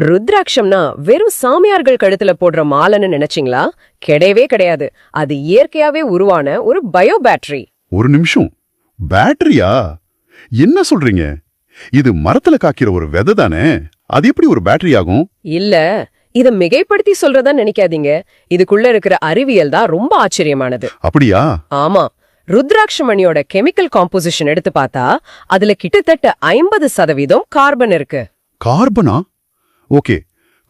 ருத்ராட்சம்னா வெறும் சாமியார்கள் கழுத்துல போடுற மாலைன்னு நினைச்சீங்களா? கிடையவே கிடையாது. அது இயற்கையாவே உருவான ஒரு பயோ பேட்டரி. ஒரு நிமிஷம், பேட்டரியா? என்ன சொல்றீங்க? இது மரத்துல காக்கிற ஒரு விதை தானே, அது எப்படி ஒரு பேட்டரி ஆகும்? இல்ல, இத மிகைப்படுத்தி சொல்றதா நினைக்காதீங்க. இதுக்குள்ள இருக்கிற அறிவியல் தான் ரொம்ப ஆச்சரியமானது. அப்படியா? ஆமா, ருத்ராட்சமணியோட கெமிக்கல் காம்போசிஷன் எடுத்து பார்த்தா அதுல கிட்டத்தட்ட 50% கார்பன் இருக்கு. கார்பனா? ஓகே,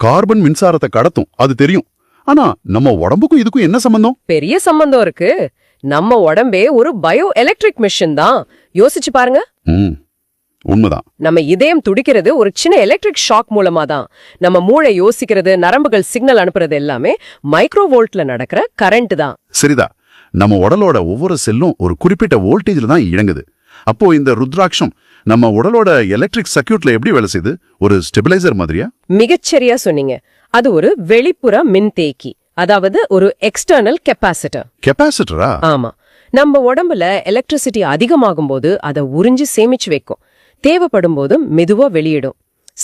கார்பன் மின்சாரத்தை கடத்தும், அது தெரியும். ஆனா நம்ம உடம்புக்கும் இதுக்கும் என்ன சம்பந்தம்? பெரிய சம்பந்தம் இருக்கு. நம்ம உடம்பே ஒரு பயோ எலக்ட்ரிக் மிஷின் தான். யோசிச்சு பாருங்க. உண்மைதான். நம்ம இதயம் துடிக்கிறது ஒரு சின்ன எலக்ட்ரிக் ஷாக் மூலமா தான். நம்ம மூளை யோசிக்கிறது, நரம்புகள் சிக்னல் அனுப்புறது எல்லாமே மைக்ரோவோல்ட்ல நடக்கிற கரண்ட் தான். சரிதா, நம்ம உடலோட ஒவ்வொரு செல்லும் ஒரு குறிப்பிட்ட வோல்டேஜ்ல தான் இயங்குது. அப்போ இந்த ருத்ராட்சம் நம்ம உடலோட எலக்ட்ரிக் சர்க்யூட்ல எப்படி வேலை செய்யுது? ஒரு ஸ்டெபிலைசர் மாதிரியா? மிகச்சரியா சொன்னீங்க. அது ஒரு வெளிப்புற மின்தேக்கி, அதாவது ஒரு எக்ஸ்டர்னல் கெப்பாசிட்டர். கெப்பாசிட்டரா? ஆமா, நம்ம உடம்புல எலக்ட்ரிசிட்டி அதிகமாகும் போது அதை உறிஞ்சு சேமிச்சு வைக்கும். தேவைப்படும் போது மெதுவா வெளியிடும்.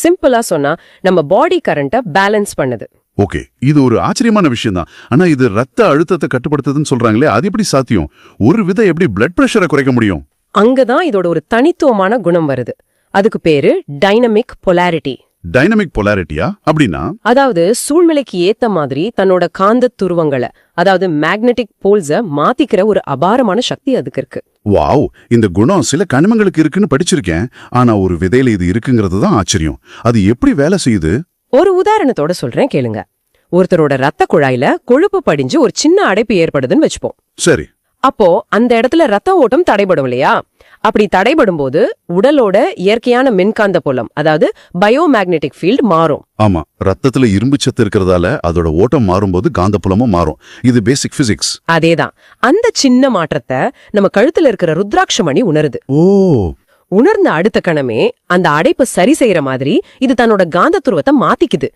சிம்பிளா சொன்னா நம்ம பாடி கரண்ட பேலன்ஸ் பண்ணுது. ஓகே, இது ஒரு ஆச்சரியமான விஷயம் தான். ஆனா இது ரத்த அழுத்தத்தை கட்டுப்படுத்துதுன்னு சொல்றாங்களே, அது எப்படி சாத்தியம்? ஒரு விதை எப்படி பிளட் பிரஷரை குறைக்க முடியும்? அங்கதான் இதோட ஒரு தனித்துவமான குணம் வருது. அதுக்கு பேரு டைனமிக் பொலாரிட்டி. டைனமிக் பொலாரிட்டியா? அப்படின்னா? அதாவது சூழ்நிலைக்கு ஏத்த மாதிரி தன்னோட காந்த துருவங்களை, அதாவது மேக்னெட்டிக் போல்ஸ மாத்திக்கிற ஒரு அபாரமான சக்தி அதுக்கு இருக்கு. வாவ், இந்த குணம் சில கனிமங்களுக்கு இருக்குன்னு படிச்சிருக்கேன். ஆனா ஒரு விதையில இது இருக்குங்கிறது தான் ஆச்சரியம். அது எப்படி வேலை செய்யுது? ஒரு உதாரணத்தோட சொல்றேன் கேளுங்க. ஒருத்தரோட ரத்த குழாயில கொழுப்பு படிஞ்சு ஒரு சின்ன அடைப்பு ஏற்படுதுன்னு வச்சுப்போம். சரி. அப்போ அந்த இடத்துல ரத்த ஓட்டம் தடைபடும் இல்லையா? அப்படி தடைபடும் போது உடலோட இயற்கையான மின்காந்த புலம், அதாவது பயோமேக்னெட்டிக் ஃபீல்ட் மாறும். ஆமா, ரத்தத்துல இரும்பு சத்து இருக்கிறதால அதோட ஓட்டம் மாறும்போது காந்தப்புலமும் மாறும். இது பேசிக் பிசிக்ஸ். அதேதான். அந்த சின்ன மாற்றத்தை நம்ம கழுத்துல இருக்கிற ருத்ராட்சமணி உணருது. ஓ. உணர்ந்த அடுத்த கணமே அந்த அடைப்பை சரி செய்யற மாதிரி இது தன்னோட காந்த துருவத்தை மாத்திக்குது.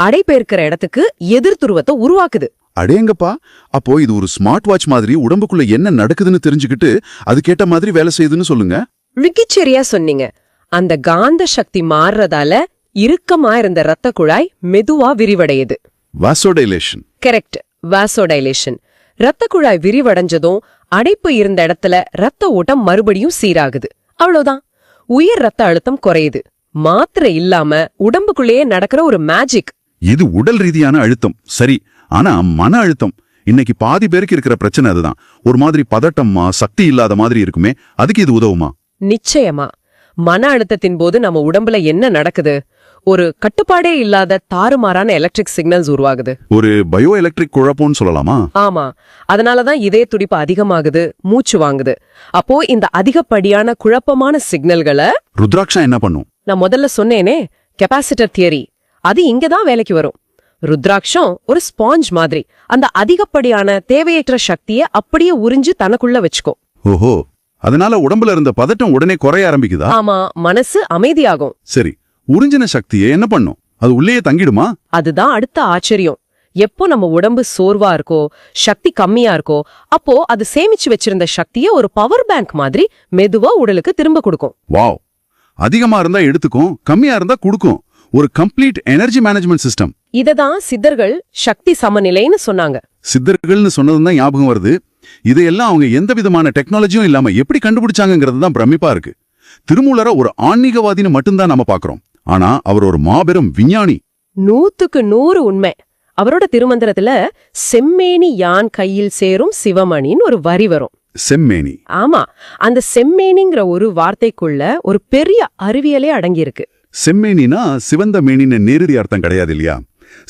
அடைப்பு இருக்கிற இடத்துக்கு எதிர் துருவத்தை உருவாக்குது. அடேங்கப்பா, அப்போ இது ஒரு ஸ்மார்ட் வாட்ச் மாதிரி உடம்புக்குள்ள என்ன நடக்குதுன்னு தெரிஞ்சுக்கிட்டு அதுக்கேட்ட மாதிரி வேலை செய்யுதுன்னு சொல்லுங்க. மிகச்சரியா சொன்னீங்க. அந்த காந்த சக்தி மாறுறதால இறுக்கமா இருந்த ரத்த குழாய் மெதுவா விரிவடையுது. வாசோடைலேஷன். Correct, vasodilation. ரத்த குழாய் விரிவடைஞ்சதும் அடைப்பு இருந்த இடத்துல ரத்த ஓட்டம் மறுபடியும் சீராகுது. அவ்வளவுதான். உயர் ரத்த அழுத்தம் குறையுது. மாத்திரை இல்லாம உடம்புக்குள்ளேயே நடக்கிற ஒரு மேஜிக். இது உடல் ரீதியான அழுத்தம் சரி. ஆனா மன அழுத்தம், இன்னைக்கு பாதி பேருக்கு இருக்கிற பிரச்சனை அதுதான். ஒரு மாதிரி பதட்டமா, சக்தி இல்லாத மாதிரி இருக்குமே, அதுக்கு இது உதவுமா? நிச்சயமா. மன அழுத்தத்தின் போது நம்ம உடம்புல என்ன நடக்குது? ஒரு கட்டுப்பாடே இல்லாத தாறுமாறான எலக்ட்ரிக் சிக்னல்ஸ் உருவாகுது. ஒரு பயோ எலக்ட்ரிக் குழப்பம்னு சொல்லலாமா? ஆமா, அதனாலதான் இதய துடிப்பு அதிகமாகுது, மூச்சு வாங்குது. அப்போ இந்த அதிகப்படியான குழப்பமான சிக்னல்களை ருத்ராட்சம் என்ன பண்ணும்? நான் முதல்ல சொன்னேனே, கெப்பாசிட்டர் தியரி, அது இங்கதான் வேலைக்கு வரும். ருத்ராட்சம் ஒரு ஸ்பாஞ்ச் மாதிரி அந்த அதிகப்படியான தேவையற்ற சக்தியை அப்படியே உறிஞ்சு தனக்குள்ள வச்சுக்கோ. ஓஹோ, அதனால உடம்புல இருந்த பதட்டம் உடனே குறைய ஆரம்பிக்குதா? ஆமா, மனசு அமைதியாகும். சரி, உறிஞ்சின சக்தியை என்ன பண்ணும்? அது உள்ளேயே தங்கிடுமா? அதுதான் அடுத்த ஆச்சரியம். எப்போ நம்ம உடம்பு சோர்வா இருக்கோ, சக்தி கம்மியா இருக்கோ, அப்போ அது சேமிச்சு வச்சிருந்த சக்தியை ஒரு பவர் பேங்க் மாதிரி மெதுவா உடலுக்கு திரும்ப கொடுக்கும். வாவ், அதிகமா இருந்தா எடுத்துக்கும், கம்மியா இருந்தா கொடுக்கும். ஒரு கம்ப்ளீட் எனர்ஜி மேனேஜ்மெண்ட் சிஸ்டம். இததான் சித்தர்கள் சக்தி சமநிலைன்னு சொன்னாங்க. சித்தர்கள்னு சொன்னதுதான் ஞாபகம் வருது. இதையெல்லாம் அவங்க எந்த விதமான டெக்னாலஜியும் இல்லாம எப்படி கண்டுபிடிச்சாங்கிறது தான் பிரமிப்பா இருக்கு. திருமூலரை ஒரு ஆன்மீகவாதின்னு மட்டும்தான் நாம பாக்குறோம். ஆனா அவர் ஒரு மாபெரும் விஞ்ஞானி. 100க்கு 100 உண்மை. அவரோட திருமந்திரத்துல செம்மேனி யான் கையில் சேரும் சிவமணின்னு ஒரு வரி வரும். செம்மேனி. ஆமா, அந்த செம்மேனிங்கிற ஒரு வார்த்தைக்குள்ள ஒரு பெரிய அறிவியலே அடங்கியிருக்கு. செம்மேனினா சிவந்த மேனின்னு நேரடி அர்த்தம் கிடையாது இல்லையா?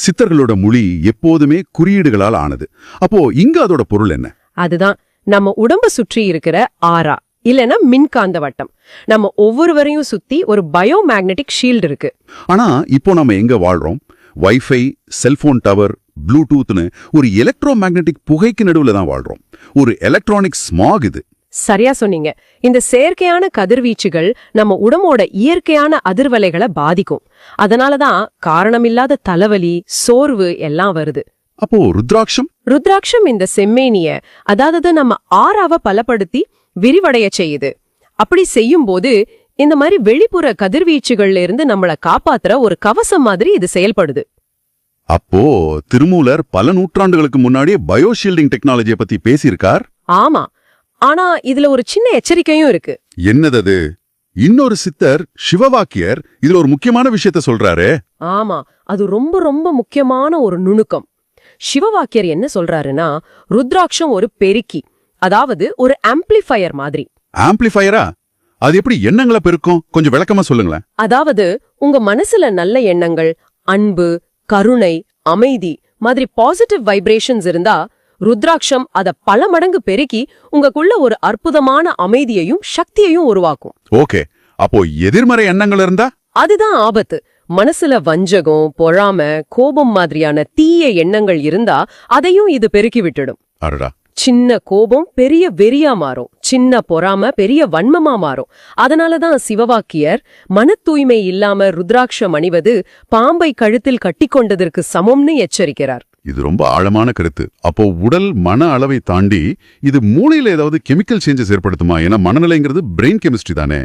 சித்தர்களோட மொழி எப்போதுமே குறியீடுகளால் ஆனது. அப்போ இங்க அதோட பொருள் என்ன? அதுதான் நம்ம உடம்ப சுற்றி இருக்கிற ஆரா, இல்லனா மின்காந்த வட்டம். நம்ம ஒவ்வொருவரையும் சுத்தி ஒரு பயோமேக்னெட்டிக் ஷீல்டு இருக்கு. ஆனா இப்போ நம்ம எங்க வாழ்றோம்? வைஃபை, செல்போன் டவர், ப்ளூடூத்னு ஒரு எலக்ட்ரோ மேக்னெட்டிக் புகைக்கு நடுவுல தான் வாழ்றோம். ஒரு எலக்ட்ரானிக் ஸ்மாக் இது. சரியா சொன்னீங்க. இந்த செயற்கையான கதிர்வீச்சுகள் நம்ம உடம்போட இயற்கையான அதிர்வலைகளை பாதிக்கும். அதனாலதான் காரணமில்லாத தலைவலி, சோர்வு எல்லாம் வருது. அப்போ ருத்ராட்சம்? ருத்ராட்சம் இந்த செம்மேனிய, அதாவது நம்ம ஆறாவ பலப்படுத்தி விரிவடைய செய்யுது. அப்படி செய்யும் போது இந்த மாதிரி வெளிப்புற கதிர்வீச்சுகள்ல இருந்து நம்மள காப்பாத்துற ஒரு கவசம் மாதிரி இது செயல்படுது. அப்போ திருமூலர் பல நூற்றாண்டுகளுக்கு முன்னாடியே பயோஷீல்டிங் டெக்னாலஜியை பத்தி பேசியிருக்கார். ஆமா, ஆனா இதுல ஒரு சின்ன எச்சரிக்கையும் இருக்கு. என்னது? இன்னொரு சித்தர் சிவவாக்கியர் இதுல ஒரு முக்கியமான விஷயத்த சொல்றாரே. ஆமா, அது ரொம்ப ரொம்ப முக்கியமான ஒரு நுணுக்கம். சிவவாக்கியர் என்ன சொல்றாருன்னா, ருத்ராட்சம் ஒரு பெருக்கி, அதாவது ஒரு ஆம்ப்ளிஃபையர் மாதிரி. ஆம்ப்ளிஃபையரா? அது எப்படி எண்ணங்களை பெருக்கும்? கொஞ்சம் விளக்கமா சொல்லுங்களேன். அதாவது உங்க மனசுல நல்ல எண்ணங்கள், அன்பு, கருணை, அமைதி மாதிரி பாசிட்டிவ் வைப்ரேஷன்ஸ் இருந்தா ருத்ராட்சம் அத பல மடங்கு பெருக்கி உங்களுக்குள்ள ஒரு அற்புதமான அமைதியையும் சக்தியையும் உருவாக்கும். ஓகே, அப்போ எதிர்மறை எண்ணங்கள் இருந்தா? அதுதான் ஆபத்து. மனசுல வஞ்சகம், பொறாமை, கோபம் மாதிரியான தீய எண்ணங்கள் இருந்தா அதையும் இது பெருக்கி விட்டுடும். அடடா. சின்ன கோபம் பெரிய வெறியா மாறும், சின்ன பொறாம பெரிய வன்மமா மாறும். அதனாலதான் சிவவாக்கியர் மன தூய்மை இல்லாம ருத்ராட்சம் அணிவது பாம்பை கழுத்தில் கட்டிக்கொண்டதற்கு சமம்னு எச்சரிக்கிறார். இது ரொம்ப ஆழமான கருத்து. அப்போ உடல் மன அளவை தாண்டி இது மூளையில ஏதாவது கெமிக்கல் சேஞ்சஸ் ஏற்படுத்துமா? ஏன்னா மனநிலைங்கிறது பிரெயின் கெமிஸ்ட்ரி தானே.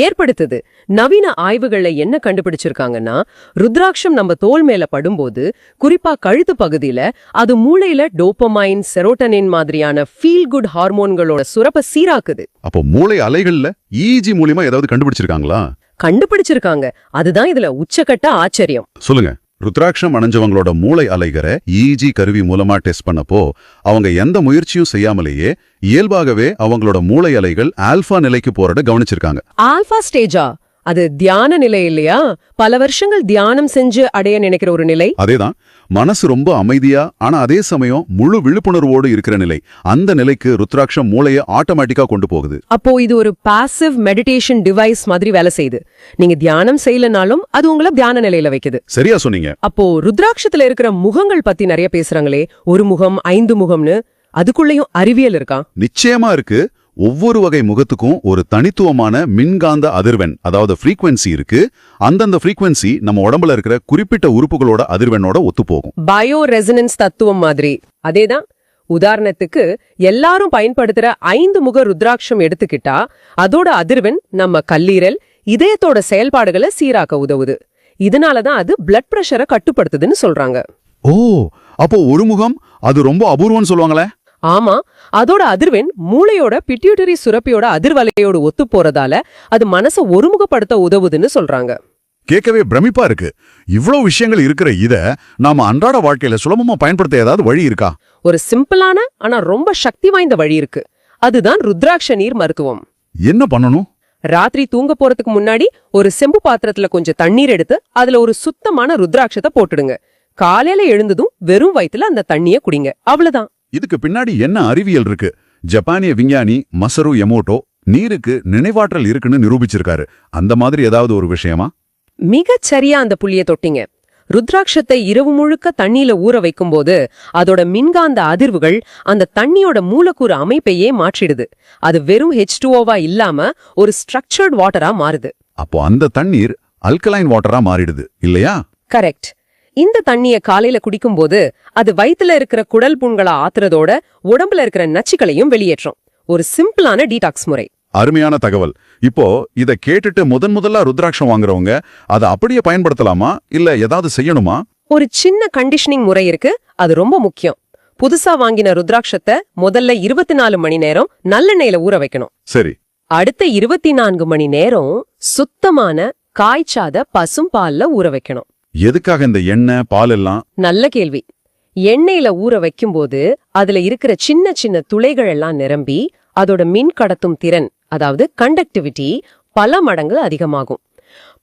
ஏற்படுத்துது. நவீன ஆய்வுகள்ல என்ன கண்டுபிடிச்சிருக்காங்கன்னா, ருத்ராட்சம் நம்ம தோல் மேல படும்போது, குறிப்பா கழுத்து பகுதியில, அது மூளையில டோபமைன், செரோட்டனின் மாதிரியான ஃபீல் குட் ஹார்மோன்களோட சுரப்ப சீராக்குது. அப்போ மூளை அலைகள்ல EEG மூலியமா ஏதாவது கண்டுபிடிச்சிருக்காங்களா? கண்டுபிடிச்சிருக்காங்க. அதுதான் இதுல உச்சக்கட்ட ஆச்சரியம். சொல்லுங்க. ருத்ராட்சம் அணிஞ்சவங்களோட மூளை அலைகரை EEG கருவி மூலமா டெஸ்ட் பண்ணப்போ அவங்க எந்த முயற்சியும் செய்யாமலேயே இயல்பாகவே அவங்களோட மூளை அலைகள் ஆல்பா நிலைக்கு போறத கவனிச்சிருக்காங்க. ஆல்பா ஸ்டேஜா? அது தியான நிலை இல்லையா? பல வருஷங்கள் தியானம் செஞ்சு அடைய நினைக்கிற ஒரு நிலை. அதேதான். மனசு ரொம்ப அமைதியா ஆனா அதே சமயம் முழு விழிப்புணர்வோடு இருக்கிற நிலை. அந்த நிலைக்கு ருத்ராட்சம் மூளையை ஆட்டோமேட்டிக்கா கொண்டு போகுது. அப்போ இது ஒரு பாசிவ் மெடிடேஷன் டிவைஸ் மாதிரி வேலை செய்யுது. நீங்க தியானம் செய்யலனாலும் அது உங்களை தியான நிலையில வைக்குது. சரியா சொன்னீங்க. அப்போ ருத்ராட்சத்துல இருக்கிற முகங்கள் பத்தி நிறைய பேசுறாங்களே, ஒரு முகம், 5 முகம்னு, அதுக்குள்ளயும் அறிவியல் இருக்கா? நிச்சயமா இருக்கு. ஒவ்வொரு வகை முகத்துக்கும் ஒரு தனித்துவமான மின்காந்த அதிர்வெண், அதாவது ஃப்ரீக்வன்சி இருக்கு. அந்தந்த ஃப்ரீக்வன்சி நம்ம உடம்புல இருக்கிற குறிப்பிட்ட உறுப்புகளோட அதிர்வெண்ணோட ஒத்துப்போகும். பயோ ரெசனன்ஸ் தத்துவம் மாதிரி. அதேதான். உதாரணத்துக்கு எல்லாரும் பயன்படுத்துற 5 முக ருத்ராட்சம் எடுத்துக்கிட்டா அதோட அதிர்வெண் நம்ம கல்லீரல், இதயத்தோட செயல்பாடுகளை சீராக்க உதவுது. இதனாலதான் அது பிளட் பிரஷரை கட்டுப்படுத்துதுன்னு சொல்றாங்க. ஓ, அப்போ ஒரு முகம் அது ரொம்ப அபூர்வம்னு சொல்லுவாங்களே. ஆமா, அதோட அதிர்வெண் மூளையோட பிட்யூட்டரி சுரப்பியோட அதிர்வலையோடு ஒத்து போறதால அது மனசை ஒருமுகப்படுத்த உதவுதுன்னு சொல்றாங்க. கேட்கவே பிரமிப்பா இருக்கு. இவ்வளவு விஷயங்கள் இருக்கிற இத நாம அன்றாட வாழ்க்கையில சுலபமா பயன்படுத்த ஏதாவது வழி இருக்கா? ஒரு சிம்பிளான ஆனா ரொம்ப சக்தி வாய்ந்த வழி இருக்கு. அதுதான் ருத்ராட்ச நீர் மருத்துவம். என்ன பண்ணணும்? ராத்திரி தூங்க போறதுக்கு முன்னாடி ஒரு செம்பு பாத்திரத்துல கொஞ்சம் தண்ணீர் எடுத்து அதுல ஒரு சுத்தமான ருத்ராட்சத்தை போட்டுடுங்க. காலையில எழுந்ததும் வெறும் வயித்துல அந்த தண்ணிய குடிங்க. அவ்வளவுதான். இதுக்கு பின்னாடி என்ன அறிவியல் இருக்கு? ஜப்பானிய விஞ்ஞானி மசரு எமோட்டோ நீருக்கு நினைவாற்றல் இருக்குன்னு நிரூபிச்சிருக்காரு. அந்த மாதிரி ஏதாவது ஒரு விஷயமா? மிகச் சரியா அந்த புள்ளிய தொட்டிங்க. ருத்ராட்சத்தை இரவு முழுக்க தண்ணியில ஊற வைக்கும்போது அதோட மின்காந்த அதிர்வுகள் அந்த தண்ணியோட மூலக்கூறு அமைப்பையே மாற்றிடுது. அது வெறும் H2O இல்லாம ஒரு ஸ்ட்ரக்சர்ட் வாட்டரா மாறுது. அப்போ அந்த தண்ணீர் அல்கலைன் வாட்டரா மாறிடுது இல்லையா? கரெக்ட். இந்த தண்ணிய காலையில குடிக்கும்போது அது வயித்துல இருக்கிற குடல் புண்களை ஆத்துறதோட உடம்புல இருக்கிற நச்சுக்களையும் வெளியேற்றும். ஒரு சிம்பிளான டீடாக்ஸ் முறை. அருமையான தகவல். இப்போ இத கேட்டுட்டு முதல்ல ருத்ராட்சம் வாங்குறவங்க அதை அப்படியே பயன்படுத்தலாமா இல்ல ஏதாவது செய்யணுமா? ஒரு சின்ன கண்டிஷனிங் முறை இருக்கு. அது ரொம்ப முக்கியம். புதுசா வாங்கின ருத்ராட்சத்தை முதல்ல 24 மணி நேரம் நல்லெண்ணெயில ஊற வைக்கணும். சரி. அடுத்த 24 மணி நேரம் சுத்தமான காய்ச்சாத பசும்பால்ல ஊற வைக்கணும். எதுக்காக இந்த எண்ணெய் பால் எல்லாம்? நல்ல கேள்வி. எண்ணெயில ஊற வைக்கும்போது அதுல இருக்கிற சின்ன சின்ன துளைகள் எல்லாம் நிரம்பி அதோட மின் கடத்தும் திறன், அதாவது கண்டக்டிவிட்டி பல மடங்கு அதிகமாகும்.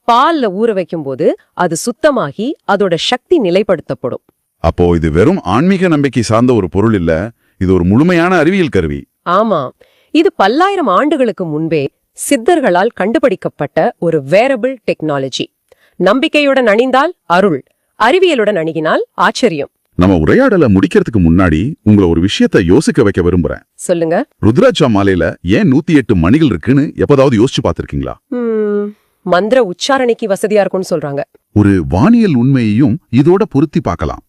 பால்ல ஊற வைக்கும்போது அது சுத்தமாகி அதோட சக்தி நிலைப்படுத்தப்படும். அப்போ இது வெறும் ஆன்மீக நம்பிக்கை சார்ந்த ஒரு பொருள் இல்ல, இது ஒரு முழுமையான அறிவியல் கருவி. ஆமா, இது பல்லாயிரம் ஆண்டுகளுக்கு முன்பே சித்தர்களால் கண்டுபிடிக்கப்பட்ட ஒரு வேரபிள் டெக்னாலஜி. நம்பிக்கையுடன் அணிந்தால் அருள், அறிவியலுடன் அணுகினால் ஆச்சரியம். நம்ம உரையாடலை முடிக்கிறதுக்கு முன்னாடி உங்களை ஒரு விஷயத்தை யோசிக்க வைக்க விரும்புறேன். சொல்லுங்க. ருத்ராட்ச மாலையில ஏன் 108 மணிகள் இருக்குன்னு எப்பதாவது யோசிச்சு பார்த்திருக்கீங்களா? மந்திர உச்சாரணைக்கு வசதியா இருக்கும்னு சொல்றாங்க. ஒரு வானியல் உண்மையையும் இதோட பொருத்தி பார்க்கலாம்.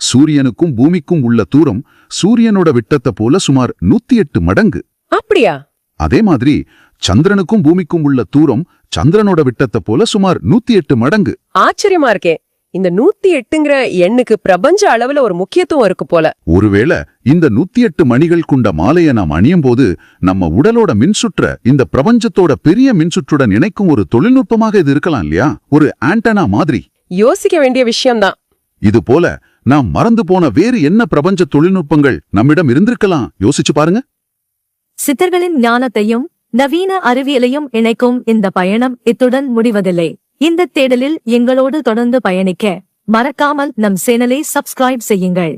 சூரியனுக்கும் பூமிக்கும் உள்ள தூரம் சூரியனோட விட்டத்தை போல சுமார் 108 மடங்கு. அப்படியா? அதே மாதிரி சந்திரனுக்கும் பூமிக்கும் உள்ள தூரம் சந்திரனோட விட்டத்தை போல சுமார் 108 மடங்கு. ஆச்சரியமா இருக்கே. இந்த 108ங்கிற எண்ணுக்கு பிரபஞ்ச அளவுல ஒரு முக்கியத்துவம் இருக்கு போல. ஒருவேளை இந்த 108 மணிகள் கொண்ட மாலையை நாம் அணியும் போது நம்ம உடலோட மின்சுற்ற இந்த பிரபஞ்சத்தோட பெரிய மின்சுற்றுடன் இணைக்கும் ஒரு தொழில்நுட்பமாக இது இருக்கலாம் இல்லையா? ஒரு ஆண்டனா மாதிரி. யோசிக்க வேண்டிய விஷயம்தான். இது போல நாம் மறந்து போன வேறு என்ன பிரபஞ்ச தொழில்நுட்பங்கள் நம்மிடம் இருந்திருக்கலாம்? யோசிச்சு பாருங்க. சித்தர்களின் ஞானத்தையும் நவீன அறிவியலையும் இணைக்கும் இந்த பயணம் இத்துடன் முடிவதில்லை. இந்த தேடலில் எங்களோடு தொடர்ந்து பயணிக்க மறக்காமல் நம் சேனலை சப்ஸ்கிரைப் செய்யுங்கள்.